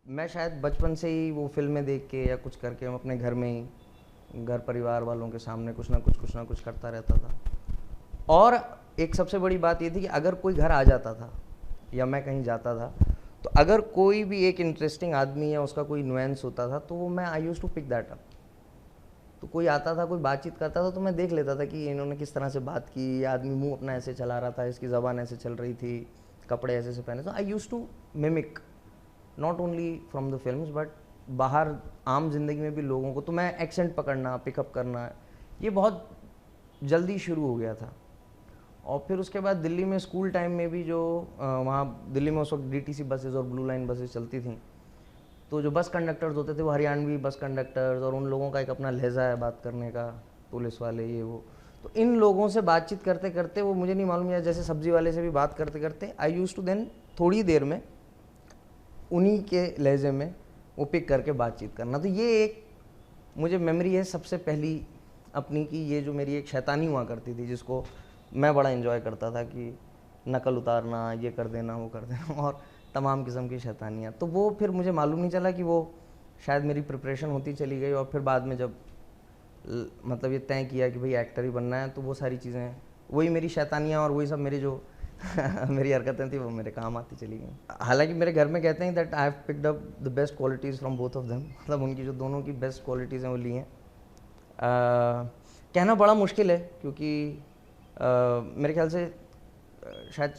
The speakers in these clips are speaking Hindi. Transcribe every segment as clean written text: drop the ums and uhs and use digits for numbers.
मैं शायद बचपन से ही वो फ़िल्में देख के या कुछ करके मैं अपने घर में ही घर परिवार वालों के सामने कुछ ना कुछ करता रहता था। और एक सबसे बड़ी बात ये थी कि अगर कोई घर आ जाता था या मैं कहीं जाता था, तो अगर कोई भी एक इंटरेस्टिंग आदमी या उसका कोई नुएंस होता था तो वो मैं I use to pick that up. तो कोई आता था, कोई बातचीत करता था तो मैं देख लेता था कि इन्होंने किस तरह से बात की, ये आदमी मुंह अपना ऐसे चला रहा था, इसकी ज़बान ऐसे चल रही थी, कपड़े ऐसे से पहने। तो I use to mimic not only from the films but बाहर आम जिंदगी में भी लोगों को। तो मैं एक्सेंट पकड़ना, पिकअप करना, ये बहुत जल्दी शुरू हो गया था। और फिर उसके बाद दिल्ली में स्कूल टाइम में भी जो वहाँ दिल्ली में उस वक्त डीटीसी बसेस और ब्लू लाइन बसेस चलती थी, तो जो बस कंडक्टर्स होते थे वो हरियाणवी बस कंडक्टर्स, और उन लोगों का एक अपना लहजा है बात करने का, पुलिस वाले ये वो। तो इन लोगों से बातचीत करते करते, वो मुझे नहीं मालूम, या जैसे सब्जी वाले से भी बात करते करते आई यूज़ टू देन थोड़ी देर में उन्हीं के लहजे में वो पिक करके बातचीत करना। तो ये एक मुझे मेमोरी है सबसे पहली अपनी की, ये जो मेरी एक शैतानी हुआ करती थी जिसको मैं बड़ा इन्जॉय करता था कि नकल उतारना, ये कर देना, वो कर देना, और तमाम किस्म की शैतानियाँ। तो वो फिर मुझे मालूम नहीं चला कि वो शायद मेरी प्रिपरेशन होती चली गई, और फिर बाद में जब मतलब ये तय किया कि भाई एक्टर ही बनना है, तो वो सारी चीज़ें, वही मेरी शैतानियाँ और वही सब मेरी जो मेरी हरकतें थी वो मेरे काम आती चली गई। हालांकि मेरे घर में कहते हैं that I have picked up the best qualities from both of them, मतलब उनकी जो दोनों की बेस्ट क्वालिटीज़ हैं वो ली हैं। कहना बड़ा मुश्किल है क्योंकि मेरे ख्याल से शायद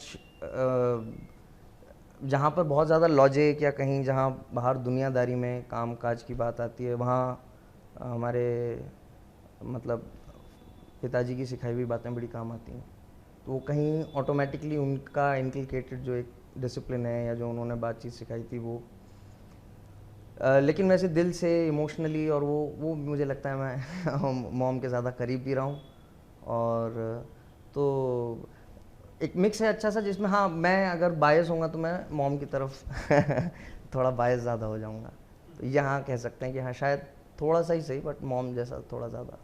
जहाँ पर बहुत ज़्यादा लॉजिक या कहीं जहाँ बाहर दुनियादारी में काम काज की बात आती है, वहाँ हमारे मतलब पिताजी की सिखाई हुई बातें बड़ी काम आती हैं। तो वो कहीं ऑटोमेटिकली उनका इनकलकेटेड जो एक डिसिप्लिन है या जो उन्होंने बातचीत सिखाई थी वो लेकिन वैसे दिल से इमोशनली, और वो मुझे लगता है मैं मॉम के ज़्यादा करीब भी रहा हूँ। और तो एक मिक्स है अच्छा सा, जिसमें हाँ मैं अगर बायस होऊंगा तो मैं मॉम की तरफ थोड़ा बायस ज़्यादा हो जाऊंगा। तो यहाँ कह सकते हैं कि हाँ शायद थोड़ा सा ही सही, बट मॉम जैसा थोड़ा ज़्यादा।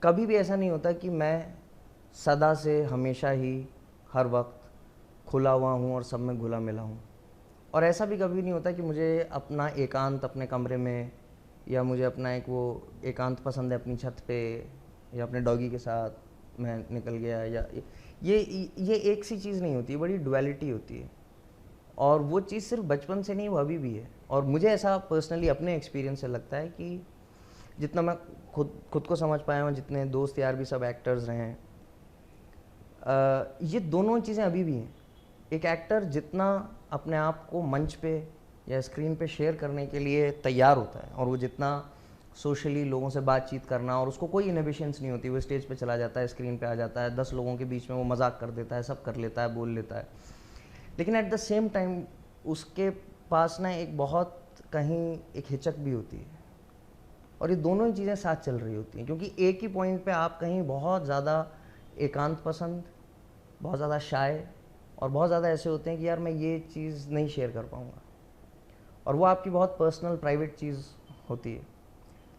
कभी भी ऐसा नहीं होता कि मैं सदा से हमेशा ही हर वक्त खुला हुआ हूँ और सब में घुला मिला हूँ। और ऐसा भी कभी नहीं होता कि मुझे अपना एकांत अपने कमरे में, या मुझे अपना एक वो एकांत पसंद है अपनी छत पे, या अपने डॉगी के साथ मैं निकल गया, या ये एक सी चीज़ नहीं होती, बड़ी डुअलिटी होती है। और वो चीज़ सिर्फ बचपन से नहीं, वो अभी भी है। और मुझे ऐसा पर्सनली अपने एक्सपीरियंस से लगता है कि जितना मैं खुद को समझ पाया हूँ, जितने दोस्त यार भी सब एक्टर्स रहे हैं, ये दोनों चीज़ें अभी भी हैं। एक एक्टर जितना अपने आप को मंच पे या स्क्रीन पे शेयर करने के लिए तैयार होता है, और वो जितना सोशली लोगों से बातचीत करना, और उसको कोई इनहिबिशंस नहीं होती, वो स्टेज पे चला जाता है, स्क्रीन पे आ जाता है, 10 लोगों के बीच में वो मजाक कर देता है, सब कर लेता है, बोल लेता है। लेकिन एट द सेम टाइम उसके पास ना एक बहुत कहीं एक हिचक भी होती है, और ये दोनों ही चीज़ें साथ चल रही होती हैं। क्योंकि एक ही पॉइंट पे आप कहीं बहुत ज़्यादा एकांत पसंद, बहुत ज़्यादा शाय, और बहुत ज़्यादा ऐसे होते हैं कि यार मैं ये चीज़ नहीं शेयर कर पाऊँगा, और वो आपकी बहुत पर्सनल प्राइवेट चीज़ होती है।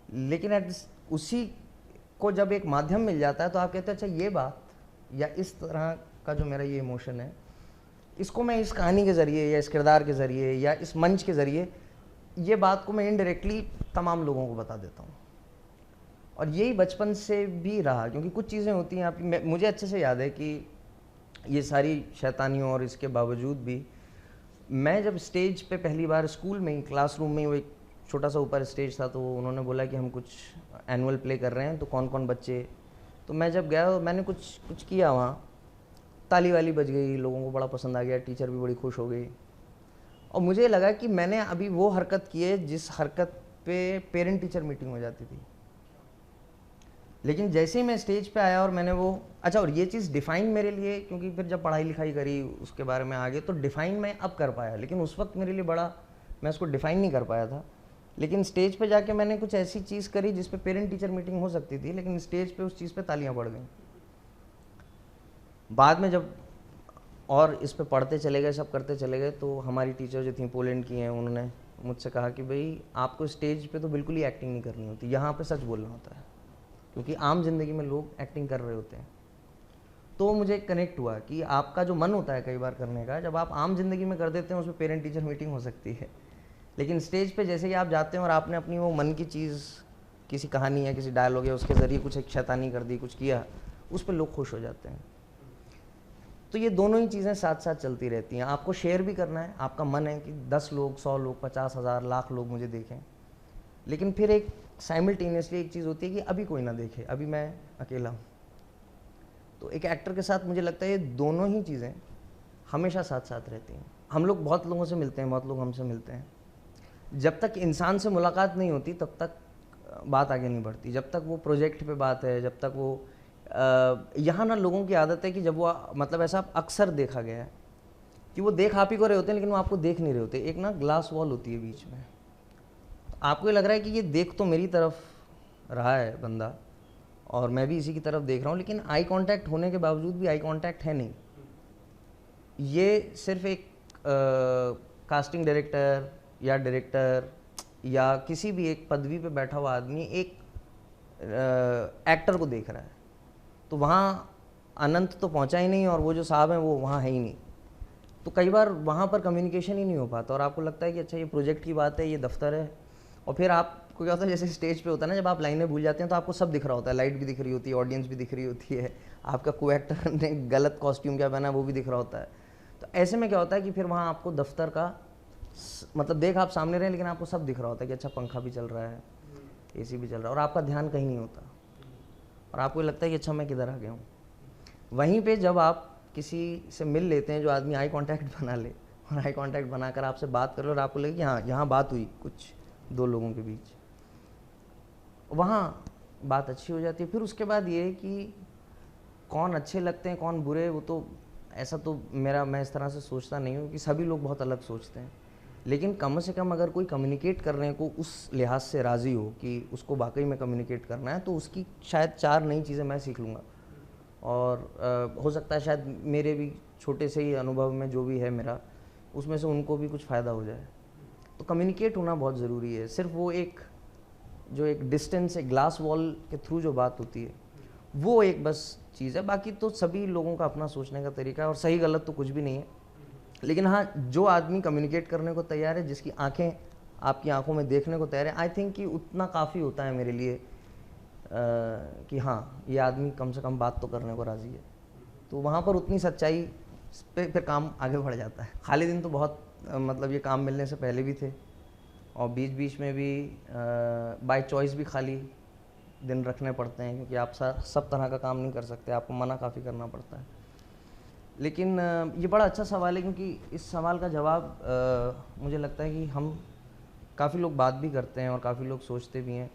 लेकिन उसी को जब एक माध्यम मिल जाता है तो आप कहते हैं अच्छा ये बात या इस तरह का जो मेरा ये इमोशन है, इसको मैं इस कहानी के ज़रिए या इस किरदार के ज़रिए या इस मंच के ज़रिए, ये बात को मैं इनडायरेक्टली तमाम लोगों को बता देता हूँ। और यही बचपन से भी रहा, क्योंकि कुछ चीज़ें होती हैं आपकी, मुझे अच्छे से याद है कि ये सारी शैतानियों और इसके बावजूद भी मैं जब स्टेज पे पहली बार स्कूल में ही क्लासरूम में ही, वो एक छोटा सा ऊपर स्टेज था, तो उन्होंने बोला कि हम कुछ एनुअल प्ले कर रहे हैं, तो कौन कौन बच्चे। तो मैं जब गया मैंने कुछ कुछ किया वहाँ, ताली वाली बज गई, लोगों को बड़ा पसंद आ गया, टीचर भी बड़ी खुश हो गई। और मुझे लगा कि मैंने अभी वो हरकत की है जिस हरकत पे पेरेंट टीचर मीटिंग हो जाती थी। लेकिन जैसे ही मैं स्टेज पे आया और मैंने वो, अच्छा, और ये चीज़ डिफ़ाइन मेरे लिए, क्योंकि फिर जब पढ़ाई लिखाई करी उसके बारे में आगे, तो डिफ़ाइन मैं अब कर पाया, लेकिन उस वक्त मेरे लिए बड़ा, मैं उसको डिफ़ाइन नहीं कर पाया था। लेकिन स्टेज पे जाके मैंने कुछ ऐसी चीज़ करी जिस पे पेरेंट टीचर मीटिंग हो सकती थी, लेकिन स्टेज पे उस चीज़ पे तालियां पड़ गई। बाद में जब और इस पे पढ़ते चले गए, सब करते चले गए, तो हमारी टीचर जो थी पोलैंड की हैं, उन्होंने मुझसे कहा कि भाई आपको स्टेज पे तो बिल्कुल ही एक्टिंग नहीं करनी होती, यहाँ पे सच बोलना होता है, क्योंकि आम जिंदगी में लोग एक्टिंग कर रहे होते हैं। तो मुझे कनेक्ट हुआ कि आपका जो मन होता है कई बार करने का, जब आप आम जिंदगी में कर देते हैं, उसमें पेरेंट टीचर मीटिंग हो सकती है, लेकिन स्टेज पे जैसे ही आप जाते हैं और आपने अपनी वो मन की चीज़, किसी कहानी या किसी डायलॉग या उसके ज़रिए कुछ एक शैतानी कर दी, कुछ किया, उस पर लोग खुश हो जाते हैं। तो ये दोनों ही चीज़ें साथ साथ चलती रहती हैं। आपको शेयर भी करना है, आपका मन है कि 10 लोग, 100 लोग, 50,000, लाख लोग मुझे देखें, लेकिन फिर एक साइमल्टेनियसली एक चीज़ होती है कि अभी कोई ना देखे, अभी मैं अकेला हूँ। तो एक एक्टर के साथ मुझे लगता है ये दोनों ही चीज़ें हमेशा साथ साथ रहती हैं। हम लोग बहुत लोगों से मिलते हैं, बहुत लोग हमसे मिलते हैं, जब तक इंसान से मुलाकात नहीं होती तब तक बात आगे नहीं बढ़ती। जब तक वो प्रोजेक्ट पे बात है, जब तक वो यहाँ ना लोगों की आदत है कि जब वो मतलब ऐसा अक्सर देखा गया है कि वो देख आप ही को रहे होते हैं लेकिन वो आपको देख नहीं रहे होते। एक ना ग्लास वॉल होती है बीच में, आपको ये लग रहा है कि ये देख तो मेरी तरफ रहा है बंदा और मैं भी इसी की तरफ देख रहा हूँ, लेकिन आई कांटेक्ट होने के बावजूद भी आई कांटेक्ट है नहीं। ये सिर्फ एक कास्टिंग डायरेक्टर या डायरेक्टर या किसी भी एक पदवी पे बैठा हुआ आदमी एक एक्टर को देख रहा है, तो वहाँ अनंत तो पहुँचा ही नहीं और वो जो साहब हैं वो वहाँ है ही नहीं। तो कई बार वहाँ पर कम्युनिकेशन ही नहीं हो पाता और आपको लगता है कि अच्छा ये प्रोजेक्ट की बात है, ये दफ्तर है, और फिर आपको क्या होता है जैसे स्टेज पे होता है ना, जब आप लाइनें भूल जाते हैं तो आपको सब दिख रहा होता है, लाइट भी दिख रही होती है, ऑडियंस भी दिख रही होती है, आपका को एक्टर ने गलत कॉस्ट्यूम क्या पहना है वो भी दिख रहा होता है। तो ऐसे में क्या होता है कि फिर वहाँ आपको दफ्तर का मतलब देख आप सामने रहे लेकिन आपको सब दिख रहा होता है कि अच्छा पंखा भी चल रहा है, एसी भी चल रहा है, और आपका ध्यान कहीं नहीं होता और आपको लगता है कि अच्छा मैं किधर आ गया हूँ। वहीं पे जब आप किसी से मिल लेते हैं जो आदमी आई कांटेक्ट बना ले और आई कांटेक्ट बनाकर आपसे बात कर लो और आपको लगे कि हाँ यहाँ बात हुई कुछ दो लोगों के बीच, वहाँ बात अच्छी हो जाती है। फिर उसके बाद ये है कि कौन अच्छे लगते हैं कौन बुरे, वो तो ऐसा तो मैं इस तरह से सोचता नहीं हूँ कि सभी लोग बहुत अलग सोचते हैं, लेकिन कम से कम अगर कोई कम्युनिकेट करने को उस लिहाज से राज़ी हो कि उसको वाकई में कम्युनिकेट करना है, तो उसकी शायद 4 नई चीज़ें मैं सीख लूँगा और हो सकता है शायद मेरे भी छोटे से ही अनुभव में जो भी है मेरा, उसमें से उनको भी कुछ फ़ायदा हो जाए। तो कम्युनिकेट होना बहुत ज़रूरी है। सिर्फ वो एक जो एक डिस्टेंस है, ग्लास वॉल के थ्रू जो बात होती है, वो एक बस चीज़ है। बाकी तो सभी लोगों का अपना सोचने का तरीका है और सही गलत तो कुछ भी नहीं है, लेकिन हाँ जो आदमी कम्युनिकेट करने को तैयार है, जिसकी आंखें आपकी आंखों में देखने को तैयार है, आई थिंक कि उतना काफ़ी होता है मेरे लिए कि हाँ ये आदमी कम से कम बात तो करने को राज़ी है। तो वहाँ पर उतनी सच्चाई पे फिर काम आगे बढ़ जाता है। खाली दिन तो बहुत मतलब ये काम मिलने से पहले भी थे और बीच बीच में भी बाय चॉइस भी खाली दिन रखने पड़ते हैं, क्योंकि आप सब तरह का काम नहीं कर सकते, आपको मना काफ़ी करना पड़ता है। लेकिन ये बड़ा अच्छा सवाल है, क्योंकि इस सवाल का जवाब मुझे लगता है कि हम काफ़ी लोग बात भी करते हैं और काफ़ी लोग सोचते भी हैं।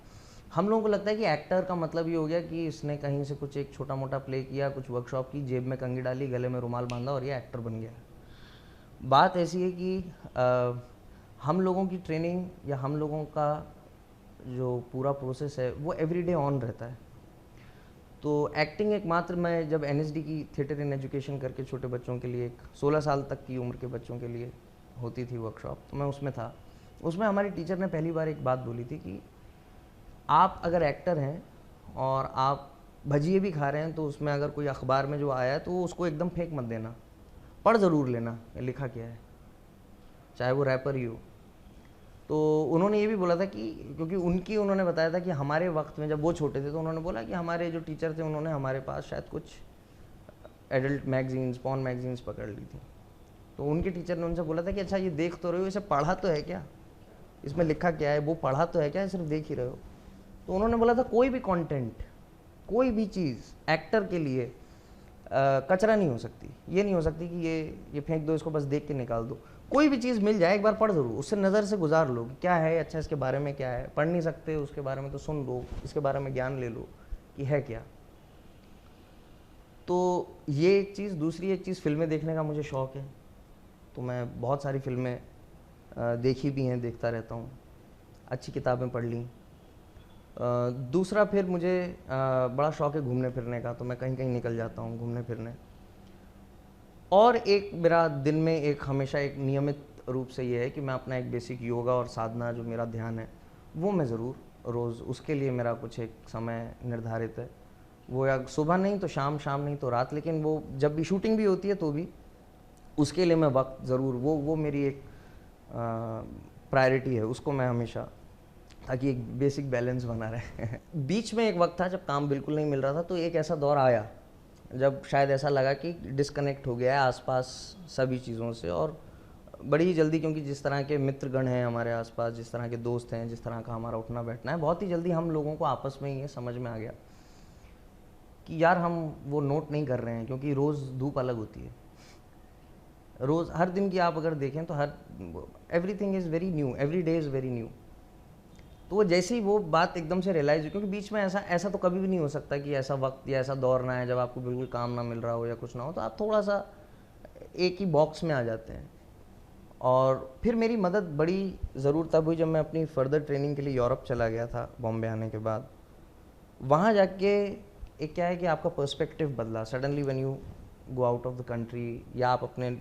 हम लोगों को लगता है कि एक्टर का मतलब ये हो गया कि इसने कहीं से कुछ एक छोटा मोटा प्ले किया, कुछ वर्कशॉप की, जेब में कंघी डाली, गले में रुमाल बांधा और ये एक्टर बन गया। बात ऐसी है कि हम लोगों की ट्रेनिंग या हम लोगों का जो पूरा प्रोसेस है वो एवरीडे ऑन रहता है। तो एक्टिंग एकमात्र, मैं जब NSD की थिएटर इन एजुकेशन करके छोटे बच्चों के लिए, एक 16 साल तक की उम्र के बच्चों के लिए होती थी वर्कशॉप, तो मैं उसमें था। उसमें हमारी टीचर ने पहली बार एक बात बोली थी कि आप अगर एक्टर हैं और आप भजिए भी खा रहे हैं, तो उसमें अगर कोई अखबार में जो आया है तो उसको एकदम फेंक मत देना, पढ़ ज़रूर लेना लिखा क्या है, चाहे वो रैपर ही हो। तो उन्होंने ये भी बोला था कि क्योंकि उन्होंने बताया था कि हमारे वक्त में जब वो छोटे थे, तो उन्होंने बोला कि हमारे जो टीचर थे उन्होंने हमारे पास शायद कुछ एडल्ट मैगजीन्स, पॉर्न मैगजीन्स पकड़ ली थी। तो उनके टीचर ने उनसे बोला था कि अच्छा ये देख तो रहे हो, इसे पढ़ा तो है क्या, इसमें लिखा क्या है, वो पढ़ा तो है क्या, सिर्फ देख ही रहे हो। तो उन्होंने बोला था कोई भी कंटेंट, कोई भी चीज़ एक्टर के लिए कचरा नहीं हो सकती। ये नहीं हो सकती कि ये फेंक दो, इसको बस देख के निकाल दो। कोई भी चीज़ मिल जाए एक बार पढ़ ज़रूर, उससे नज़र से गुजार लो क्या है, अच्छा इसके बारे में क्या है। पढ़ नहीं सकते उसके बारे में तो सुन लो, इसके बारे में ज्ञान ले लो कि है क्या। तो ये एक चीज़। दूसरी एक चीज़, फिल्में देखने का मुझे शौक़ है, तो मैं बहुत सारी फिल्में देखी भी हैं, देखता रहता हूँ, अच्छी किताबें पढ़ ली। दूसरा फिर मुझे बड़ा शौक़ है घूमने फिरने का, तो मैं कहीं कहीं निकल जाता हूँ घूमने फिरने। और एक मेरा दिन में एक हमेशा एक नियमित रूप से ये है कि मैं अपना एक बेसिक योगा और साधना जो मेरा ध्यान है वो मैं ज़रूर रोज़, उसके लिए मेरा कुछ एक समय निर्धारित है। वो या सुबह नहीं तो शाम, शाम नहीं तो रात, लेकिन वो जब भी शूटिंग भी होती है तो भी उसके लिए मैं वक्त ज़रूर, वो मेरी एक प्रायोरिटी है उसको मैं हमेशा, ताकि एक बेसिक बैलेंस बना रहे। बीच में एक वक्त था जब काम बिल्कुल नहीं मिल रहा था, तो एक ऐसा दौर आया जब शायद ऐसा लगा कि डिस्कनेक्ट हो गया है आसपास सभी चीज़ों से, और बड़ी ही जल्दी, क्योंकि जिस तरह के मित्रगण हैं हमारे आसपास, जिस तरह के दोस्त हैं, जिस तरह का हमारा उठना बैठना है, बहुत ही जल्दी हम लोगों को आपस में ये समझ में आ गया कि यार हम वो नोट नहीं कर रहे हैं, क्योंकि रोज़ धूप अलग होती है। रोज़ हर दिन की आप अगर देखें तो everything is very new, every day is very new. तो वो जैसे ही वो बात एकदम से रियलाइज़ हुई, क्योंकि बीच में ऐसा तो कभी भी नहीं हो सकता कि ऐसा वक्त या ऐसा दौर ना है जब आपको बिल्कुल काम ना मिल रहा हो या कुछ ना हो, तो आप थोड़ा सा एक ही बॉक्स में आ जाते हैं। और फिर मेरी मदद बड़ी ज़रूर तब हुई जब मैं अपनी फर्दर ट्रेनिंग के लिए यूरोप चला गया था बॉम्बे आने के बाद। वहाँ जाके एक क्या है कि आपका पर्सपेक्टिव बदला suddenly when you go out of the country, या आप अपने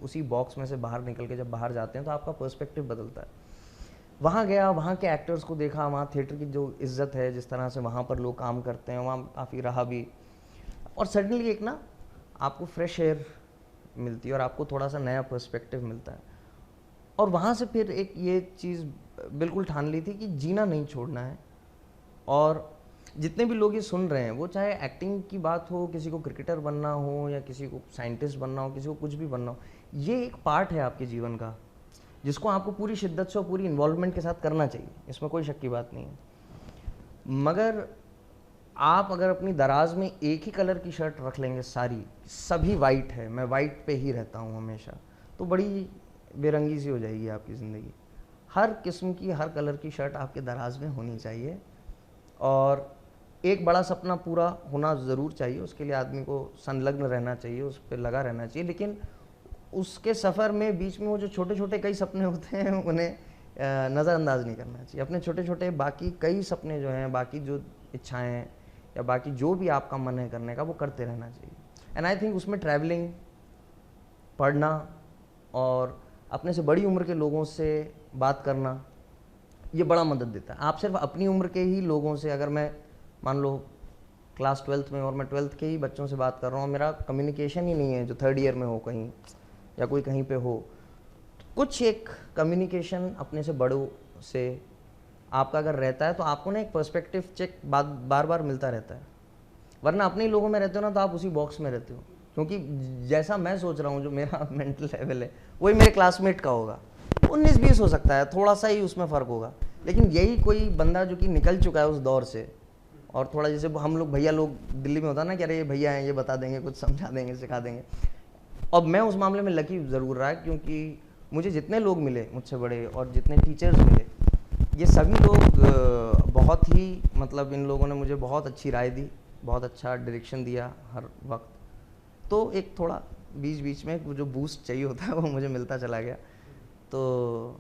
उसी बॉक्स में से बाहर निकल के जब बाहर जाते हैं तो आपका पर्सपेक्टिव बदलता है। वहाँ गया, वहाँ के एक्टर्स को देखा, वहाँ थिएटर की जो इज़्ज़त है, जिस तरह से वहाँ पर लोग काम करते हैं, वहाँ काफ़ी रहा भी, और सडनली एक ना आपको फ्रेश एयर मिलती है और आपको थोड़ा सा नया पर्सपेक्टिव मिलता है। और वहाँ से फिर एक ये चीज़ बिल्कुल ठान ली थी कि जीना नहीं छोड़ना है। और जितने भी लोग ये सुन रहे हैं, वो चाहे एक्टिंग की बात हो, किसी को क्रिकेटर बनना हो या किसी को साइंटिस्ट बनना हो, किसी को कुछ भी बनना हो, ये एक पार्ट है आपके जीवन का जिसको आपको पूरी शिद्दत से और पूरी इन्वॉल्वमेंट के साथ करना चाहिए, इसमें कोई शक की बात नहीं है। मगर आप अगर अपनी दराज में एक ही कलर की शर्ट रख लेंगे, सभी वाइट है, मैं वाइट पे ही रहता हूँ हमेशा, तो बड़ी बेरंगी सी हो जाएगी आपकी ज़िंदगी। हर किस्म की, हर कलर की शर्ट आपके दराज में होनी चाहिए, और एक बड़ा सपना पूरा होना ज़रूर चाहिए। उसके लिए आदमी को संलग्न रहना चाहिए, उस पर लगा रहना चाहिए, लेकिन उसके सफ़र में बीच में वो जो छोटे छोटे कई सपने होते हैं उन्हें नज़रअंदाज नहीं करना चाहिए। अपने छोटे छोटे बाकी कई सपने जो हैं, बाकी जो इच्छाएं हैं, या बाकी जो भी आपका मन है करने का, वो करते रहना चाहिए। एंड आई थिंक उसमें ट्रैवलिंग, पढ़ना और अपने से बड़ी उम्र के लोगों से बात करना, ये बड़ा मदद देता है। आप सिर्फ अपनी उम्र के ही लोगों से, अगर मैं मान लो क्लास 12th में और मैं 12th के ही बच्चों से बात कर रहा हूँ, मेरा कम्युनिकेशन ही नहीं है जो 3rd ईयर में हो कहीं या कोई कहीं पे हो, कुछ एक कम्युनिकेशन अपने से बड़ों से आपका अगर रहता है तो आपको ना एक पर्सपेक्टिव चेक बार बार मिलता रहता है। वरना अपने ही लोगों में रहते हो ना तो आप उसी बॉक्स में रहते हो, क्योंकि जैसा मैं सोच रहा हूँ, जो मेरा मेंटल लेवल है, वही मेरे क्लासमेट का होगा। 19-20 हो सकता है, थोड़ा सा ही उसमें फ़र्क होगा, लेकिन यही कोई बंदा जो कि निकल चुका है उस दौर से, और थोड़ा जैसे हम लोग भैया लोग दिल्ली में होता है ना कि अरे ये भैया हैं, ये बता देंगे, कुछ समझा देंगे, सिखा देंगे। अब मैं उस मामले में लकी ज़रूर रहा, क्योंकि मुझे जितने लोग मिले मुझसे बड़े और जितने टीचर्स मिले, ये सभी लोग बहुत ही, मतलब इन लोगों ने मुझे बहुत अच्छी राय दी, बहुत अच्छा डायरेक्शन दिया हर वक्त। तो एक थोड़ा बीच बीच में जो बूस्ट चाहिए होता है वो मुझे मिलता चला गया। तो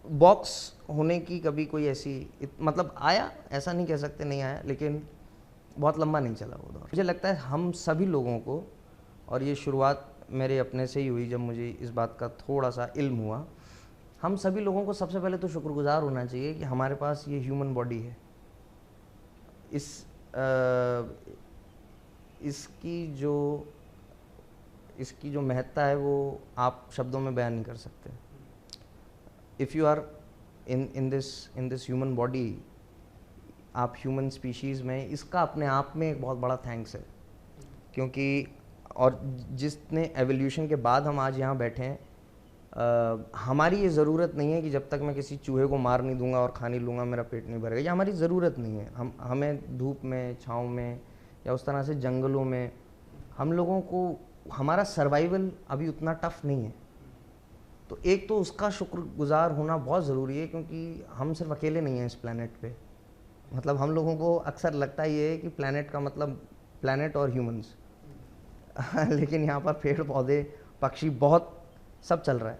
बॉक्स होने की कभी कोई ऐसी मतलब आया, ऐसा नहीं कह सकते नहीं आया, लेकिन बहुत लंबा नहीं चला वो दौर। मुझे लगता है हम सभी लोगों को, और ये शुरुआत मेरे अपने से ही हुई जब मुझे इस बात का थोड़ा सा इल्म हुआ, हम सभी लोगों को सबसे पहले तो शुक्रगुजार होना चाहिए कि हमारे पास ये ह्यूमन बॉडी है। इसकी जो महत्ता है वो आप शब्दों में बयान नहीं कर सकते। If you are in this human body, आप ह्यूमन स्पीशीज़ में, इसका अपने आप में एक बहुत बड़ा थैंक्स है, क्योंकि और जितने एवोल्यूशन के बाद हम आज यहाँ बैठे हैं, हमारी ये ज़रूरत नहीं है कि जब तक मैं किसी चूहे को मार नहीं दूंगा और खा नहीं लूँगा मेरा पेट नहीं भरेगा, ये हमारी ज़रूरत नहीं है। हमें धूप में, छाँव में या उस तरह से जंगलों में, हम लोगों को हमारा सर्वाइवल अभी उतना टफ नहीं है। तो एक तो उसका शुक्रगुजार होना बहुत ज़रूरी है, क्योंकि हम सिर्फ अकेले नहीं हैं इस प्लैनेट पे। मतलब हम लोगों को अक्सर लगता ही है कि प्लैनेट का मतलब प्लैनेट और ह्यूमंस लेकिन यहाँ पर पेड़ पौधे, पक्षी, बहुत सब चल रहा है।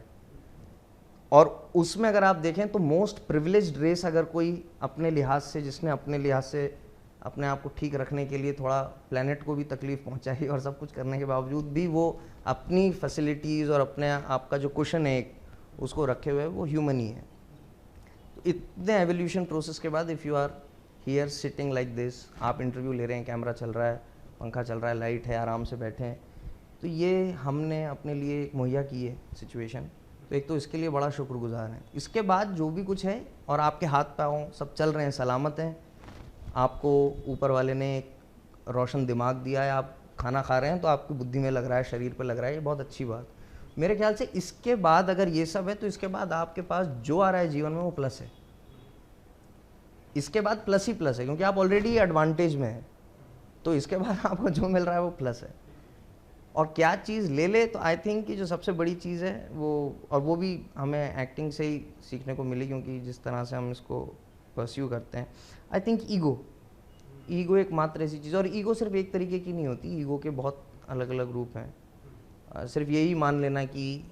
और उसमें अगर आप देखें तो मोस्ट प्रिविलेज्ड रेस अगर कोई अपने लिहाज से, जिसने अपने लिहाज से अपने आप को ठीक रखने के लिए थोड़ा प्लैनेट को भी तकलीफ़ पहुंचाई और सब कुछ करने के बावजूद भी वो अपनी फैसिलिटीज़ और अपने आप का जो कुशन है एक, उसको रखे हुए, वो ह्यूमन ही है। तो इतने एवोल्यूशन प्रोसेस के बाद if you are here sitting like this, आप इंटरव्यू ले रहे हैं, कैमरा चल रहा है, पंखा चल रहा है, लाइट है, आराम से बैठे हैं, तो ये हमने अपने लिए मुहैया की है सिचुएशन। तो एक तो इसके लिए बड़ा शुक्रगुजार हैं। इसके बाद जो भी कुछ है और आपके हाथ पाँव सब चल रहे हैं, सलामत हैं, आपको ऊपर वाले ने एक रोशन दिमाग दिया है, आप खाना खा रहे हैं तो आपकी बुद्धि में लग रहा है, शरीर पे लग रहा है, ये बहुत अच्छी बात। मेरे ख्याल से इसके बाद अगर ये सब है तो इसके बाद आपके पास जो आ रहा है जीवन में वो प्लस है। इसके बाद प्लस ही प्लस है, क्योंकि आप ऑलरेडी एडवांटेज में हैं, तो इसके बाद आपको जो मिल रहा है वो प्लस है। और क्या चीज़ ले ले, तो आई थिंक कि जो सबसे बड़ी चीज़ है वो, और वो भी हमें एक्टिंग से ही सीखने को मिली, क्योंकि जिस तरह से हम इसको परस्यू करते हैं, आई थिंक ईगो एक मात्र ऐसी चीज़, और ईगो सिर्फ एक तरीके की नहीं होती, ईगो के बहुत अलग अलग रूप हैं। सिर्फ यही मान लेना कि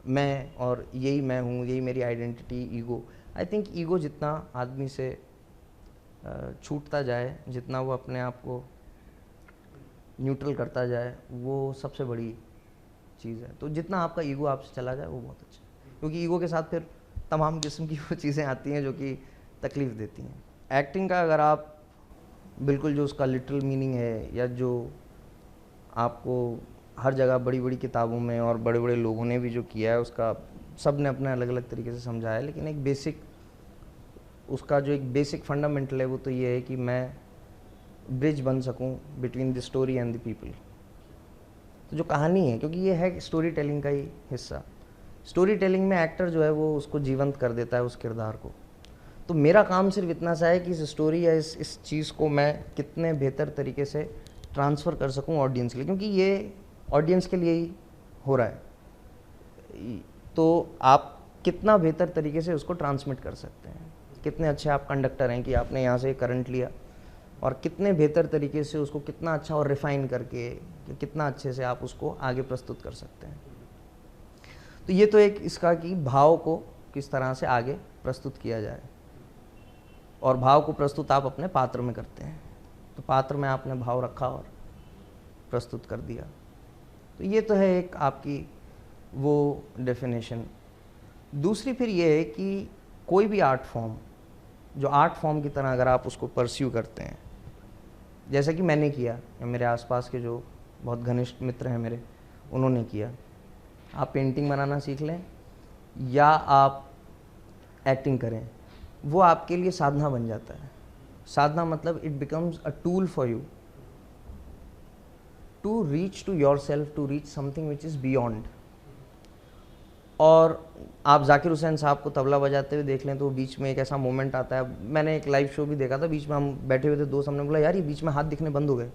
मैं और यही मैं हूँ, यही मेरी identity, ego. I think ego जितना आदमी से छूटता जाए, जितना वो अपने आप को न्यूट्रल करता जाए, वो सबसे बड़ी चीज़ है। तो जितना आपका ईगो आपसे चला जाए वो बहुत अच्छा है, क्योंकि ईगो के साथ फिर तमाम किस्म की वो चीज़ें आती हैं जो कि तकलीफ़ देती हैं। एक्टिंग का अगर आप बिल्कुल जो उसका लिटरल मीनिंग है, या जो आपको हर जगह बड़ी बड़ी किताबों में और बड़े बड़े लोगों ने भी जो किया है, उसका सब ने अपने अलग अलग तरीके से समझाया है, लेकिन एक बेसिक, उसका जो एक बेसिक फंडामेंटल है वो तो ये है कि मैं ब्रिज बन सकूं between the story and the people. तो जो कहानी है, क्योंकि ये है स्टोरी टेलिंग का ही हिस्सा, स्टोरी टेलिंग में एक्टर जो है वो उसको जीवंत कर देता है, उस किरदार को। तो मेरा काम सिर्फ इतना सा है कि इस स्टोरी या इस चीज़ को मैं कितने बेहतर तरीके से ट्रांसफ़र कर सकूं ऑडियंस के लिए, क्योंकि ये ऑडियंस के लिए ही हो रहा है। तो आप कितना बेहतर तरीके से उसको ट्रांसमिट कर सकते हैं, कितने अच्छे आप कंडक्टर हैं कि आपने यहाँ से करंट लिया, और कितने बेहतर तरीके से उसको कितना अच्छा और रिफ़ाइन करके कि कितना अच्छे से आप उसको आगे प्रस्तुत कर सकते हैं। तो ये तो एक इसका कि भाव को किस तरह से आगे प्रस्तुत किया जाए, और भाव को प्रस्तुत आप अपने पात्र में करते हैं, तो पात्र में आपने भाव रखा और प्रस्तुत कर दिया। तो ये तो है एक आपकी वो डेफिनेशन। दूसरी फिर ये है कि कोई भी आर्ट फॉर्म, जो आर्ट फॉर्म की तरह अगर आप उसको परस्यू करते हैं, जैसे कि मैंने किया, या मेरे आसपास के जो बहुत घनिष्ठ मित्र हैं मेरे, उन्होंने किया, आप पेंटिंग बनाना सीख लें या आप एक्टिंग करें, वो आपके लिए साधना बन जाता है। साधना मतलब it becomes a tool for you to reach to your self, to reach something which is beyond. और आप जाकिर हुसैन साहब को तबला बजाते हुए देख लें तो बीच में एक ऐसा मोमेंट आता है, मैंने एक लाइव शो भी देखा था, बीच में हम बैठे हुए थे, दोस्त हमने बोला यार ये बीच में हाथ दिखने बंद हो गए,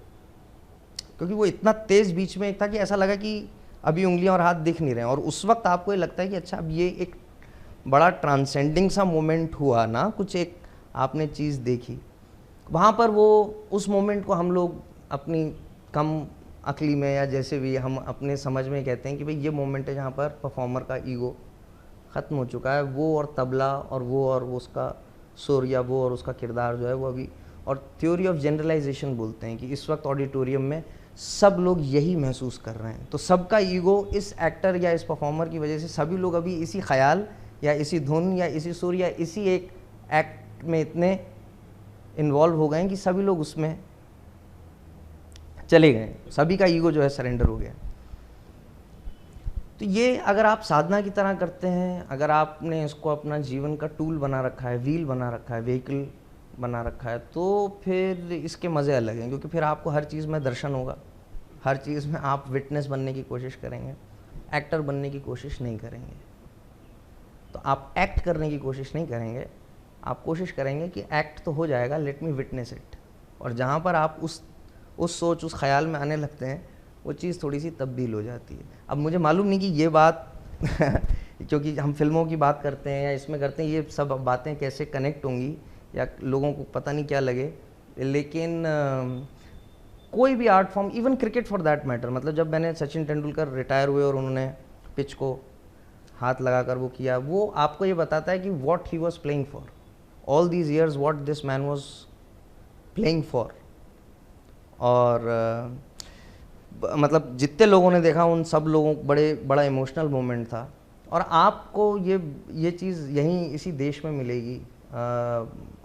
क्योंकि वो इतना तेज़ बीच में एक था कि ऐसा लगा कि अभी उंगलियां और हाथ दिख नहीं रहे हैं। और उस वक्त आपको ये लगता है कि अच्छा अब ये एक बड़ा ट्रांसेंडिंग सा मोमेंट हुआ ना, कुछ एक आपने चीज़ देखी वहाँ पर। वो उस मोमेंट को हम लोग अपनी कम अकली में या जैसे भी हम अपने समझ में कहते हैं कि भाई ये मोमेंट है जहाँ पर परफॉर्मर का ईगो ख़त्म हो चुका है, वो और तबला और वो उसका सुर, या वो और उसका किरदार जो है वो अभी। और थ्योरी ऑफ जनरलाइजेशन बोलते हैं कि इस वक्त ऑडिटोरियम में सब लोग यही महसूस कर रहे हैं, तो सबका ईगो इस एक्टर या इस परफॉर्मर की वजह से सभी लोग अभी इसी ख्याल या इसी धुन या इसी सुर या इसी एक एक्ट में इतने इन्वॉल्व हो गए हैं कि सभी लोग उसमें चले गए, सभी का ईगो जो है सरेंडर हो गया। तो ये अगर आप साधना की तरह करते हैं, अगर आपने इसको अपना जीवन का टूल बना रखा है, व्हील बना रखा है, व्हीकल बना रखा है, तो फिर इसके मज़े अलग हैं, क्योंकि फिर आपको हर चीज़ में दर्शन होगा, हर चीज़ में आप विटनेस बनने की कोशिश करेंगे, एक्टर बनने की कोशिश नहीं करेंगे। तो आप एक्ट करने की कोशिश नहीं करेंगे, आप कोशिश करेंगे कि एक्ट तो हो जाएगा, लेट मी विटनेस इट। और जहाँ पर आप उस सोच, उस ख्याल में आने लगते हैं, वो चीज़ थोड़ी सी तब्दील हो जाती है। अब मुझे मालूम नहीं कि ये बात क्योंकि हम फिल्मों की बात करते हैं या इसमें करते हैं, ये सब बातें कैसे कनेक्ट होंगी या लोगों को पता नहीं क्या लगे, लेकिन कोई भी art form, even cricket for that matter, मतलब जब मैंने सचिन तेंदुलकर रिटायर हुए और उन्होंने पिच को हाथ लगाकर वो किया, वो आपको ये बताता है कि what he was playing for all these years, what this man was playing for. और मतलब जितने लोगों ने देखा उन सब लोगों को बड़ा इमोशनल मोमेंट था। और आपको ये चीज़ यहीं इसी देश में मिलेगी,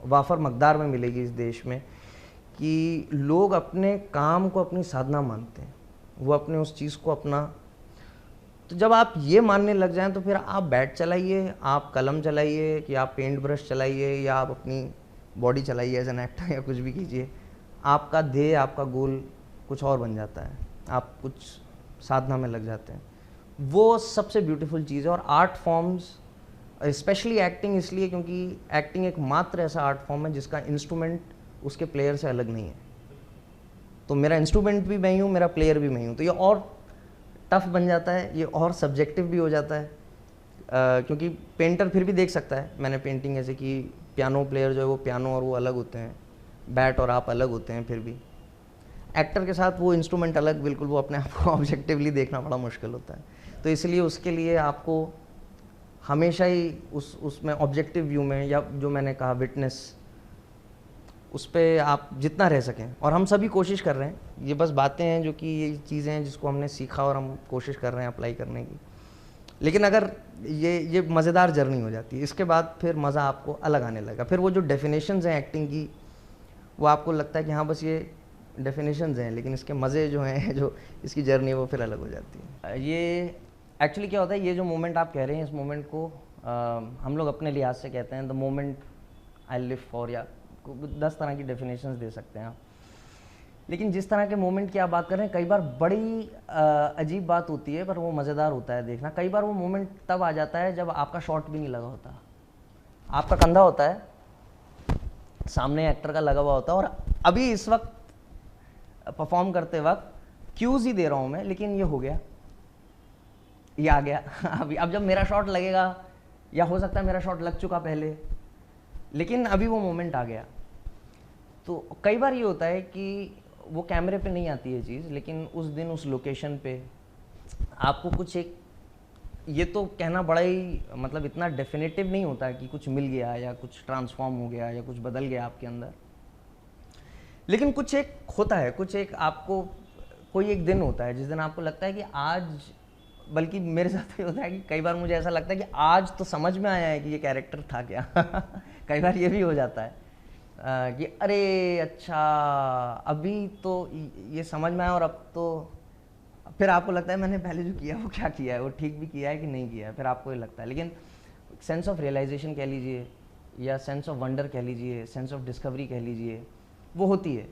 वाफर मकदार में मिलेगी इस देश में, कि लोग अपने काम को अपनी साधना मानते हैं, वो अपने उस चीज़ को अपना। तो जब आप ये मानने लग जाएं तो फिर आप बैट चलाइए, आप कलम चलाइए, कि आप पेंट ब्रश चलाइए, या आप अपनी बॉडी चलाइए एज एन एक्टर, या कुछ भी कीजिए, आपका ध्येय, आपका गोल कुछ और बन जाता है, आप कुछ साधना में लग जाते हैं। वो सबसे ब्यूटीफुल चीज़ है। और आर्ट फॉर्म्स, स्पेशली एक्टिंग, इसलिए क्योंकि एक्टिंग एक मात्र ऐसा आर्ट फॉर्म है जिसका इंस्ट्रूमेंट उसके प्लेयर से अलग नहीं है। तो मेरा इंस्ट्रूमेंट भी मैं ही हूँ, मेरा प्लेयर भी मैं ही हूँ, तो ये और टफ बन जाता है, ये और सब्जेक्टिव भी हो जाता है। क्योंकि पेंटर फिर भी देख सकता है, मैंने पेंटिंग ऐसे कि पियानो प्लेयर जो है वो पियानो और वो अलग होते हैं, बैट और आप अलग होते हैं। फिर भी एक्टर के साथ वो इंस्ट्रूमेंट अलग, बिल्कुल वो अपने आप को ऑब्जेक्टिवली देखना बड़ा मुश्किल होता है। तो इसलिए उसके लिए आपको हमेशा ही उसमें ऑब्जेक्टिव व्यू में, या जो मैंने कहा विटनेस, उस पर आप जितना रह सकें। और हम सभी कोशिश कर रहे हैं, ये बस बातें हैं जो कि ये चीज़ें हैं जिसको हमने सीखा और हम कोशिश कर रहे हैं अप्लाई करने की। लेकिन अगर ये मज़ेदार जर्नी हो जाती है, इसके बाद फिर मज़ा आपको अलग आने लगा। फिर वो जो डेफिनेशंस हैं एक्टिंग की, वो आपको लगता है कि हाँ बस ये डेफिनेशंस हैं, लेकिन इसके मज़े जो हैं, जो इसकी जर्नी है, वो फिर अलग हो जाती है। ये एक्चुअली क्या होता है, ये जो मोमेंट आप कह रहे हैं, इस मोमेंट को हम लोग अपने लिहाज से कहते हैं the moment I live for, या 10 तरह की डेफिनेशंस दे सकते हैं आप। लेकिन जिस तरह के मोमेंट की आप बात कर रहे हैं, कई बार बड़ी अजीब बात होती है, पर वो मज़ेदार होता है देखना। कई बार वो मोमेंट तब आ जाता है जब आपका शॉट भी नहीं लगा होता, आपका कंधा होता है, सामने एक्टर का लगा हुआ होता है, और अभी इस वक्त परफॉर्म करते वक्त क्यूज ही दे रहा हूँ मैं, लेकिन ये हो गया, ये आ गया। अभी अब जब मेरा शॉट लगेगा, या हो सकता है मेरा शॉट लग चुका पहले, लेकिन अभी वो मोमेंट आ गया। तो कई बार ये होता है कि वो कैमरे पे नहीं आती है चीज़, लेकिन उस दिन उस लोकेशन पे आपको कुछ एक, ये तो कहना बड़ा ही मतलब इतना डेफिनेटिव नहीं होता है कि कुछ मिल गया या कुछ ट्रांसफॉर्म हो गया या कुछ बदल गया आपके अंदर, लेकिन कुछ एक होता है, कुछ एक आपको कोई एक दिन होता है जिस दिन आपको लगता है कि आज, बल्कि मेरे साथ ये होता है कि कई बार मुझे ऐसा लगता है कि आज तो समझ में आया है कि ये कैरेक्टर था क्या। कई बार ये भी हो जाता है कि अरे अच्छा अभी तो ये समझ में आया, और अब तो फिर आपको लगता है मैंने पहले जो किया वो क्या किया है, वो ठीक भी किया है कि नहीं किया है, फिर आपको ये लगता है। लेकिन सेंस ऑफ रियलाइजेशन कह लीजिए, या सेंस ऑफ वंडर कह लीजिए, सेंस ऑफ डिस्कवरी कह लीजिए, वो होती है।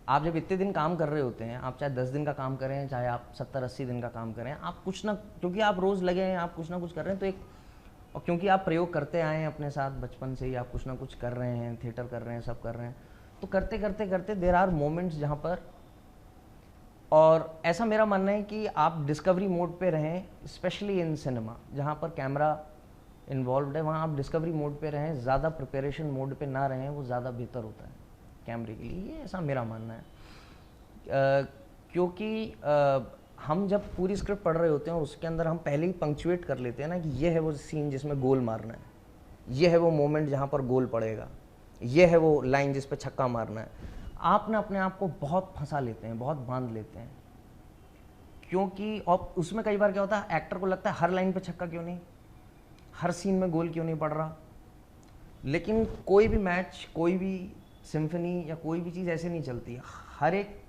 आप जब इतने दिन काम कर रहे होते हैं, आप चाहे 10 दिन का काम करें, चाहे आप 70-80 दिन का काम करें, आप कुछ ना, क्योंकि आप रोज़ लगे हैं, आप कुछ ना कुछ कर रहे हैं, तो एक, और क्योंकि आप प्रयोग करते आए हैं अपने साथ बचपन से ही, आप कुछ ना कुछ कर रहे हैं, थिएटर कर रहे हैं, सब कर रहे हैं, तो करते करते करते देयर आर मोमेंट्स जहाँ पर, और ऐसा मेरा मानना है कि आप डिस्कवरी मोड पे रहें, स्पेशली इन सिनेमा जहाँ पर कैमरा इन्वॉल्व है, वहाँ आप डिस्कवरी मोड पे रहें, ज़्यादा प्रिपरेशन मोड पे ना रहें, वो ज़्यादा बेहतर होता है कैमरे के लिए। ये ऐसा मेरा मानना है। क्योंकि हम जब पूरी स्क्रिप्ट पढ़ रहे होते हैं और उसके अंदर हम पहले ही पंक्चुएट कर लेते हैं ना कि ये है वो सीन जिसमें गोल मारना है, ये है वो मोमेंट जहाँ पर गोल पड़ेगा, ये है वो लाइन जिस पर छक्का मारना है, आप ना अपने आप को बहुत फंसा लेते हैं, बहुत बांध लेते हैं। क्योंकि और उसमें कई बार क्या होता है, एक्टर को लगता है हर लाइन पे छक्का क्यों नहीं, हर सीन में गोल क्यों नहीं पड़ रहा। लेकिन कोई भी मैच, कोई भी सिम्फनी या कोई भी चीज़ ऐसे नहीं चलती। हर एक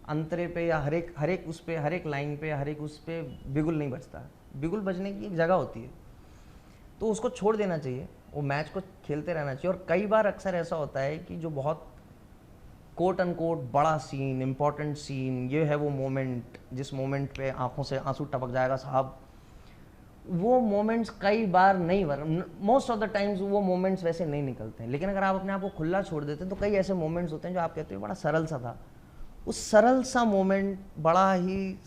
अंतरे पे या हर एक उस पे, हर एक लाइन पे, हर एक उस पे बिगुल नहीं बजता। बिगुल बजने की एक जगह होती है, तो उसको छोड़ देना चाहिए, वो मैच को खेलते रहना चाहिए। और कई बार अक्सर ऐसा होता है कि जो बहुत कोट अनकोट बड़ा सीन, इम्पॉर्टेंट सीन, ये है वो मोमेंट जिस मोमेंट पे आंखों से आंसू टपक जाएगा साहब, वो मोमेंट्स कई बार नहीं, मोस्ट ऑफ द टाइम्स वो मोमेंट्स वैसे नहीं निकलते हैं। लेकिन अगर आप अपने आप को खुला छोड़ देते हैं तो कई ऐसे मोमेंट्स होते हैं जो आप कहते हो बड़ा सरल सा था, उस सरल सा मोमेंट, बड़ा ही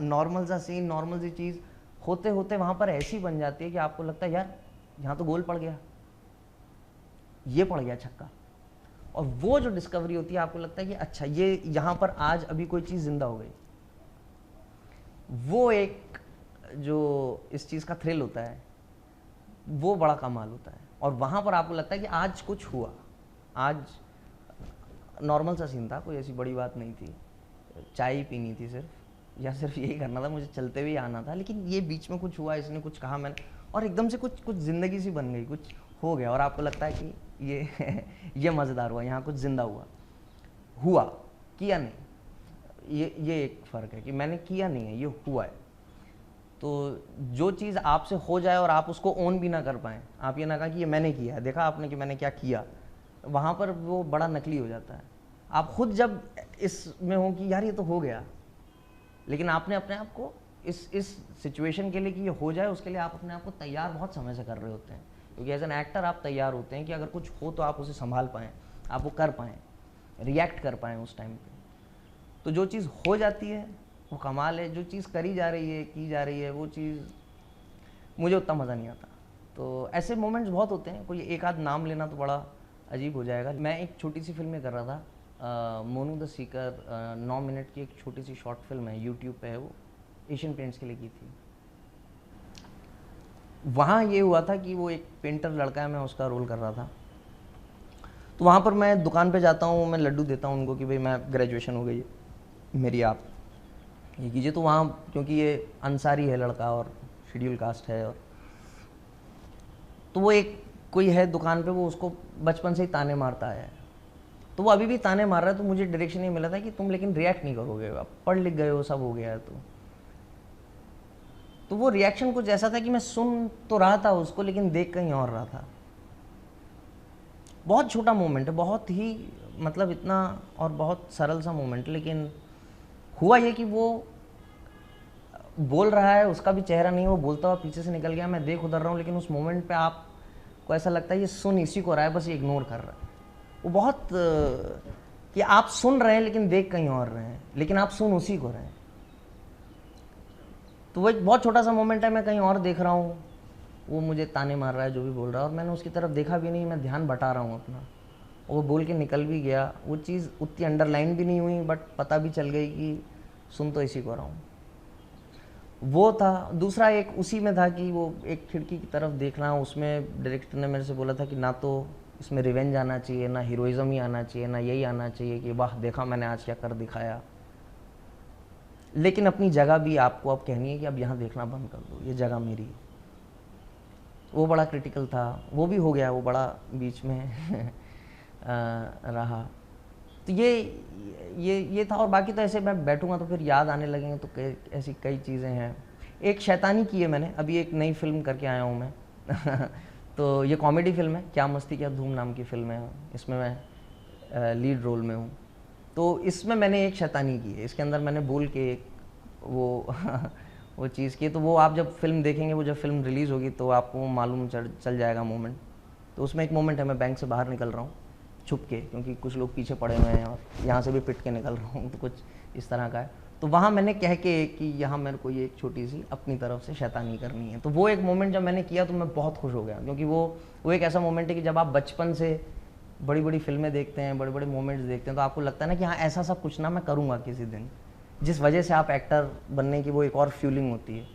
नॉर्मल सा सीन, नॉर्मल सी चीज़ होते होते वहाँ पर ऐसी बन जाती है कि आपको लगता है यार यहाँ तो गोल पड़ गया, ये पड़ गया छक्का। और वो जो डिस्कवरी होती है, आपको लगता है कि अच्छा ये यहाँ पर आज अभी कोई चीज़ जिंदा हो गई, वो एक जो इस चीज़ का थ्रिल होता है, वो बड़ा कमाल होता है। और वहाँ पर आपको लगता है कि आज कुछ हुआ, आज नॉर्मल सा सीन था, कोई ऐसी बड़ी बात नहीं थी, चाय ही पीनी थी सिर्फ, या सिर्फ यही करना था, मुझे चलते हुए आना था, लेकिन ये बीच में कुछ हुआ, इसने कुछ कहा मैंने, और एकदम से कुछ ज़िंदगी सी बन गई, कुछ हो गया, और आपको लगता है कि ये मज़ेदार हुआ, यहाँ कुछ ज़िंदा हुआ, किया नहीं। ये एक फ़र्क है कि मैंने किया नहीं है, ये हुआ है। तो जो चीज़ आपसे हो जाए और आप उसको ओन भी ना कर पाएँ, आप ये ना कहा कि ये मैंने किया है, देखा आपने कि मैंने क्या किया, वहाँ पर वो बड़ा नकली हो जाता है। आप खुद जब इसमें हो कि यार ये तो हो गया, लेकिन आपने अपने आप को इस सिचुएशन के लिए कि ये हो जाए, उसके लिए आप अपने आप को तैयार बहुत समय से कर रहे होते हैं, क्योंकि एज एन एक्टर आप तैयार होते हैं कि अगर कुछ हो तो आप उसे संभाल पाएँ, आप वो कर पाएँ, रिएक्ट कर पाएँ उस टाइम पे। तो जो चीज़ हो जाती है वो कमाल है, जो चीज़ करी जा रही है, की जा रही है, वो चीज़ मुझे उतना मज़ा नहीं आता। तो ऐसे मोमेंट्स बहुत होते हैं, कोई एक आध नाम लेना तो बड़ा अजीब हो जाएगा। मैं एक छोटी सी फिल्म में कर रहा था, मोनू द सीकर, 9 मिनट की एक छोटी सी शॉर्ट फिल्म है, यूट्यूब पे है, वो एशियन पेंट्स के लिए की थी। वहाँ ये हुआ था कि वो एक पेंटर लड़का है, मैं उसका रोल कर रहा था। तो वहाँ पर मैं दुकान पे जाता हूँ, मैं लड्डू देता हूँ उनको कि भाई मैं ग्रेजुएशन हो गई है मेरी, आप ये कीजिए। तो वहाँ क्योंकि ये अंसारी है लड़का और शेड्यूल कास्ट है, और तो वो एक कोई है दुकान पे, वो उसको बचपन से ही ताने मारता है, तो वो अभी भी ताने मार रहा है। तो मुझे डायरेक्शन ये मिला था कि तुम लेकिन रिएक्ट नहीं करोगे, आप पढ़ लिख गए हो, सब हो गया है। तो वो रिएक्शन कुछ ऐसा था कि मैं सुन तो रहा था उसको, लेकिन देख कहीं और रहा था। बहुत छोटा मोमेंट है, बहुत ही मतलब इतना, और बहुत सरल सा मोमेंट, लेकिन हुआ ये कि वो बोल रहा है, उसका भी चेहरा नहीं, वो बोलता हुआ पीछे से निकल गया, मैं देख उधर रहा हूँ, लेकिन उस मोमेंट पे आपको ऐसा लगता है ये सुन इसी को रहा है, बस ये इग्नोर कर रहा है। वो बहुत कि आप सुन रहे हैं लेकिन देख कहीं और रहे हैं, लेकिन आप सुन उसी को रहे हैं। तो वो एक बहुत छोटा सा मोमेंट है, मैं कहीं और देख रहा हूँ, वो मुझे ताने मार रहा है जो भी बोल रहा है, और मैंने उसकी तरफ देखा भी नहीं, मैं ध्यान बटा रहा हूँ अपना, वो बोल के निकल भी गया। वो चीज़ उतनी अंडरलाइन भी नहीं हुई, बट पता भी चल गई कि सुन तो इसी को रहा हूँ। वो था। दूसरा एक उसी में था कि वो एक खिड़की की तरफ देखना, उसमें डायरेक्टर ने मेरे से बोला था कि ना तो इसमें रिवेंज आना चाहिए, ना हीरोइज़म ही आना चाहिए, ना यही आना चाहिए कि वाह देखा मैंने आज क्या कर दिखाया, लेकिन अपनी जगह भी आपको अब कहनी है कि अब यहाँ देखना बंद कर दो, ये जगह मेरी। वो बड़ा क्रिटिकल था, वो भी हो गया, वो बड़ा बीच में रहा। तो ये था। और बाकी तो ऐसे मैं बैठूंगा तो फिर याद आने लगेंगे, तो ऐसी कई चीज़ें हैं। एक शैतानी की है मैंने, अभी एक नई फिल्म करके आया हूँ मैं तो ये कॉमेडी फिल्म है, क्या मस्ती क्या धूम नाम की फिल्म है, इसमें मैं लीड रोल में हूँ। तो इसमें मैंने एक शैतानी की है, इसके अंदर मैंने बोल के एक वो वो चीज़ की। तो वो आप जब फिल्म देखेंगे, वो जब फिल्म रिलीज़ होगी तो आपको मालूम चल जाएगा मोमेंट। तो उसमें एक मोमेंट है, मैं बैंक से बाहर निकल रहा हूँ छुप के, क्योंकि कुछ लोग पीछे पड़े हुए हैं, और यहाँ से भी पिट के निकल रहा हूँ, तो कुछ इस तरह का है। तो वहाँ मैंने कह के कि यहाँ मेरे को ये एक छोटी सी अपनी तरफ से शैतानी करनी है। तो वो एक मोमेंट जब मैंने किया तो मैं बहुत खुश हो गया, क्योंकि वो एक ऐसा मोमेंट है कि जब आप बचपन से बड़ी बड़ी फिल्में देखते हैं, बड़े बड़े मोमेंट्स देखते हैं, तो आपको लगता है ना कि हाँ ऐसा सब कुछ ना मैं करूँगा किसी दिन, जिस वजह से आप एक्टर बनने की वो एक और फ्यूलिंग होती है।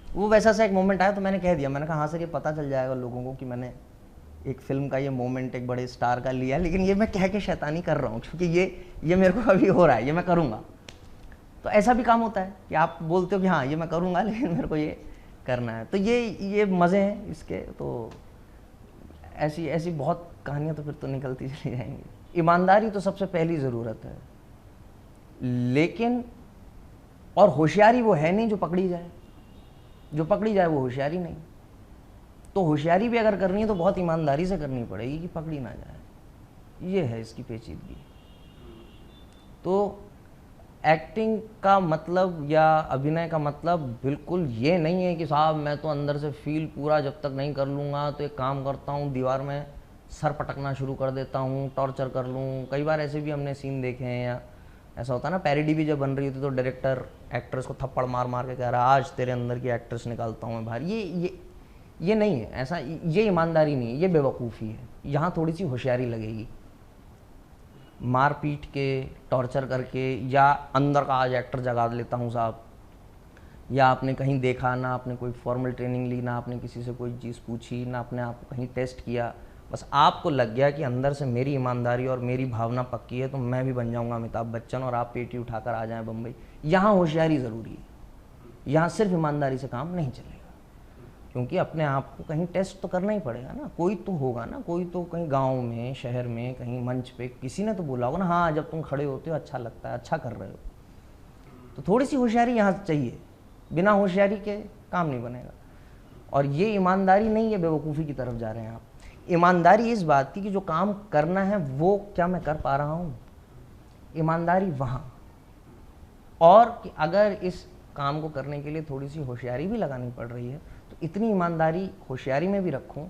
वो वैसा सा एक मोमेंट आया, तो मैंने कह दिया, मैंने कहा हाँ सर ये पता चल जाएगा लोगों को कि मैंने एक फिल्म का ये मोमेंट एक बड़े स्टार का लिया, लेकिन ये मैं कह के शैतानी कर रहा हूँ, क्योंकि ये मेरे को अभी हो रहा है, ये मैं करूँगा। तो ऐसा भी काम होता है कि आप बोलते हो कि हाँ ये मैं करूँगा, लेकिन मेरे को ये करना है। तो ये मज़े हैं इसके। तो ऐसी बहुत कहानियाँ तो फिर तो निकलती चली जाएंगी। ईमानदारी तो सबसे पहली ज़रूरत है, लेकिन और होशियारी वो है नहीं जो पकड़ी जाए, जो पकड़ी जाए वो होशियारी नहीं। तो होशियारी भी अगर करनी है तो बहुत ईमानदारी से करनी पड़ेगी कि पकड़ी ना जाए। ये है इसकी पेचीदगी। तो एक्टिंग का मतलब या अभिनय का मतलब बिल्कुल ये नहीं है कि साहब मैं तो अंदर से फील पूरा जब तक नहीं कर लूँगा तो एक काम करता हूँ, दीवार में सर पटकना शुरू कर देता हूँ, टॉर्चर कर लूँ। कई बार ऐसे भी हमने सीन देखे हैं, या ऐसा होता है ना, पैरोडी भी जब बन रही होती तो डायरेक्टर एक्ट्रेस को थप्पड़ मार मार के कह रहा है आज तेरे अंदर की एक्ट्रेस निकालता हूँ मैं बाहर। ये नहीं है ऐसा, ये ईमानदारी नहीं है, ये बेवकूफ़ी है। यहाँ थोड़ी सी होशियारी लगेगी, मार पीट के, टॉर्चर करके, या अंदर का आज एक्टर जगा लेता हूँ साहब, या आपने कहीं देखा ना, आपने कोई फॉर्मल ट्रेनिंग ली ना, आपने किसी से कोई चीज़ पूछी ना, आपने आपको कहीं टेस्ट किया, बस आपको लग गया कि अंदर से मेरी ईमानदारी और मेरी भावना पक्की है तो मैं भी बन जाऊँगा अमिताभ बच्चन और आप पेटी उठाकर आ जाएँ बम्बई। यहाँ होशियारी ज़रूरी है, यहाँ सिर्फ ईमानदारी से काम नहीं चलेगा, क्योंकि अपने आप को कहीं टेस्ट तो करना ही पड़ेगा ना। कोई तो होगा ना, कोई तो कहीं गांव में, शहर में, कहीं मंच पे किसी ने तो बोला होगा ना, हाँ जब तुम खड़े होते हो अच्छा लगता है, अच्छा कर रहे हो। तो थोड़ी सी होशियारी यहाँ चाहिए। बिना होशियारी के काम नहीं बनेगा। और ये ईमानदारी नहीं है, बेवकूफ़ी की तरफ जा रहे हैं आप। ईमानदारी इस बात की कि जो काम करना है वो क्या मैं कर पा रहा हूँ, ईमानदारी वहाँ। और कि अगर इस काम को करने के लिए थोड़ी सी होशियारी भी लगानी पड़ रही है तो इतनी ईमानदारी होशियारी में भी रखूँ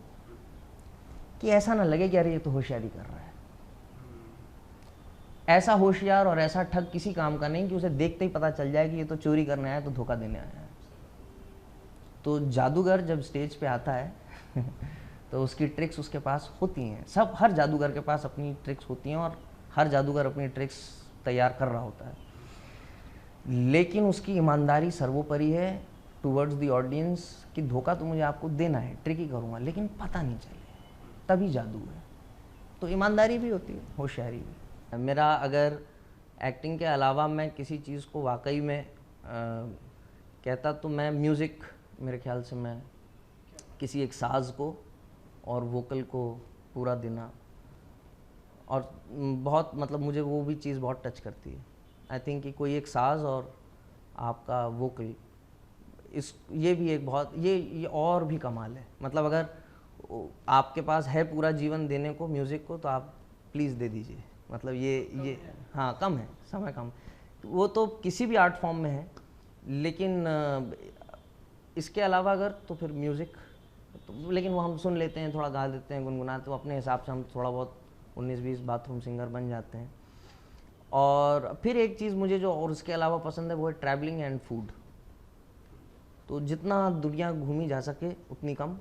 कि ऐसा ना लगे कि अरे ये तो होशियारी कर रहा है। ऐसा होशियार और ऐसा ठग किसी काम का नहीं कि उसे देखते ही पता चल जाए कि ये तो चोरी करने आया है, तो धोखा देने आया है। तो जादूगर जब स्टेज पे आता है तो उसकी ट्रिक्स उसके पास होती हैं। हर जादूगर के पास अपनी ट्रिक्स होती हैं और हर जादूगर अपनी ट्रिक्स तैयार कर रहा होता है, लेकिन उसकी ईमानदारी सर्वोपरि है टूवर्ड्स द ऑडियंस कि धोखा तो मुझे आपको देना है, ट्रिक ही करूँगा लेकिन पता नहीं चले, तभी जादू है। तो ईमानदारी भी होती है, होशियारी भी। मेरा अगर एक्टिंग के अलावा मैं किसी चीज़ को वाकई में कहता तो मैं म्यूज़िक, मेरे ख्याल से मैं किसी एक साज को और वोकल को पूरा देना, और बहुत मतलब मुझे वो भी चीज़ बहुत टच करती है। आई थिंक कि कोई एक साज और आपका वोकल, ये भी एक बहुत ये और भी कमाल है। मतलब अगर आपके पास है पूरा जीवन देने को म्यूज़िक को तो आप प्लीज़ दे दीजिए। मतलब ये हाँ, कम है, समय कम। वो तो किसी भी आर्ट फॉर्म में है, लेकिन इसके अलावा अगर तो फिर म्यूज़िक तो, लेकिन वो हम सुन लेते हैं, थोड़ा गा देते हैं, गुनगुनाते, तो अपने हिसाब से हम थोड़ा बहुत 19-20 बाथरूम सिंगर बन जाते हैं। और फिर एक चीज़ मुझे जो और उसके अलावा पसंद है वो है ट्रैवलिंग एंड फूड। तो जितना दुनिया घूमी जा सके उतनी कम,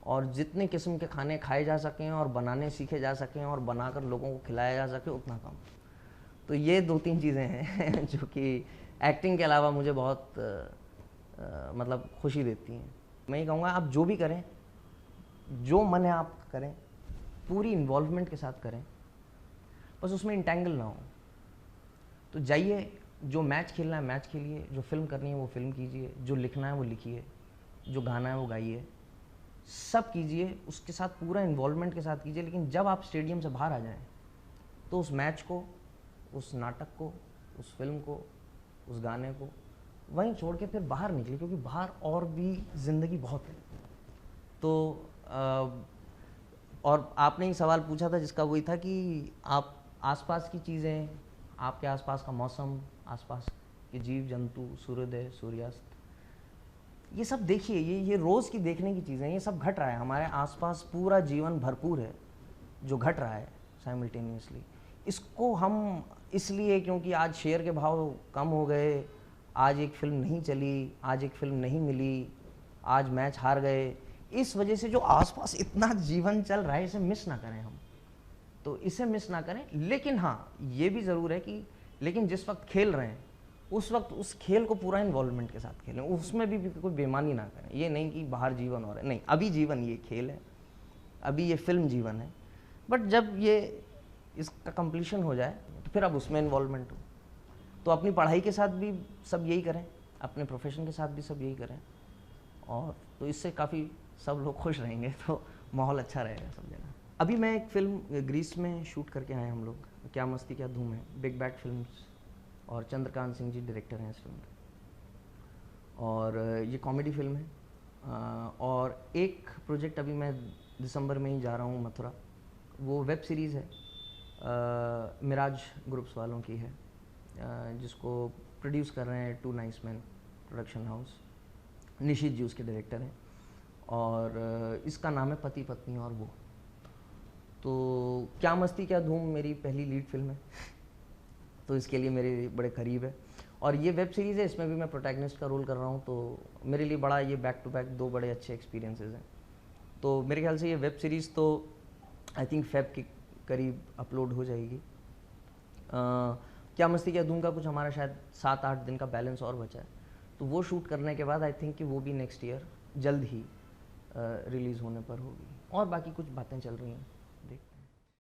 और जितने किस्म के खाने खाए जा सकें और बनाने सीखे जा सकें और बनाकर लोगों को खिलाया जा सके उतना कम। तो ये 2-3 चीज़ें हैं जो कि एक्टिंग के अलावा मुझे बहुत मतलब खुशी देती हैं। मैं ये कहूँगा आप जो भी करें, जो मन है आप करें, पूरी इन्वॉल्वमेंट के साथ करें, बस उसमें इंटेंगल ना हो। तो जाइए, जो मैच खेलना है मैच खेलिए, जो फिल्म करनी है वो फिल्म कीजिए, जो लिखना है वो लिखिए, जो गाना है वो गाइए, सब कीजिए, उसके साथ पूरा इन्वॉल्वमेंट के साथ कीजिए। लेकिन जब आप स्टेडियम से बाहर आ जाएं तो उस मैच को, उस नाटक को, उस फिल्म को, उस गाने को वहीं छोड़ के फिर बाहर निकलिए, क्योंकि बाहर और भी ज़िंदगी बहुत है। तो और आपने एक सवाल पूछा था जिसका वही था कि आप आसपास की चीज़ें, आपके आसपास का मौसम, आसपास के जीव जंतु, सूर्योदय सूर्यास्त, ये सब देखिए। ये रोज़ की देखने की चीज़ें, ये सब घट रहा है हमारे आसपास, पूरा जीवन भरपूर है जो घट रहा है साइमल्टेनियसली। इसको हम इसलिए क्योंकि आज शेयर के भाव कम हो गए, आज एक फिल्म नहीं चली, आज एक फिल्म नहीं मिली, आज मैच हार गए, इस वजह से जो आसपास इतना जीवन चल रहा है इसे मिस ना करें हम। तो इसे मिस ना करें, लेकिन हाँ ये भी ज़रूर है कि लेकिन जिस वक्त खेल रहे हैं उस वक्त उस खेल को पूरा इन्वॉल्वमेंट के साथ खेलें, उसमें भी कोई बेईमानी ना करें। ये नहीं कि बाहर जीवन हो रहा है, नहीं, अभी जीवन ये खेल है, अभी ये फिल्म जीवन है, बट जब ये इसका कंप्लीशन हो जाए तो फिर अब उसमें इन्वॉल्वमेंट हो। तो अपनी पढ़ाई के साथ भी सब यही करें, अपने प्रोफेशन के साथ भी सब यही करें, और तो इससे काफ़ी सब लोग खुश रहेंगे, तो माहौल अच्छा रहेगा सब जगह। अभी मैं एक फ़िल्म ग्रीस में शूट करके आए हम लोग, क्या मस्ती क्या धूम है, बिग बैट फिल्म्स, और चंद्रकांत सिंह जी डायरेक्टर हैं इस फिल्म के। और ये कॉमेडी फिल्म है। और एक प्रोजेक्ट अभी मैं दिसंबर में ही जा रहा हूँ मथुरा, वो वेब सीरीज़ है, मिराज ग्रुप्स वालों की है, जिसको प्रोड्यूस कर रहे हैं Two Nice Man production house, Nishit ji उसके डायरेक्टर हैं, और इसका नाम है पति पत्नी और वो। तो क्या मस्ती क्या धूम मेरी पहली लीड फिल्म है, तो इसके लिए मेरे बड़े करीब है। और ये वेब सीरीज़ है, इसमें भी मैं प्रोटैगनिस्ट का रोल कर रहा हूँ, तो मेरे लिए बड़ा ये बैक टू बैक 2 बड़े अच्छे एक्सपीरियंसेस हैं। तो मेरे ख्याल से ये वेब सीरीज़ तो आई थिंक फेब के करीब अपलोड हो जाएगी। क्या मस्ती क्या धूम का कुछ हमारा शायद 7-8 दिन का बैलेंस और बचा है, तो वो शूट करने के बाद आई थिंक कि वो भी नेक्स्ट ईयर जल्द ही रिलीज़ होने पर होगी। और बाकी कुछ बातें चल रही हैं।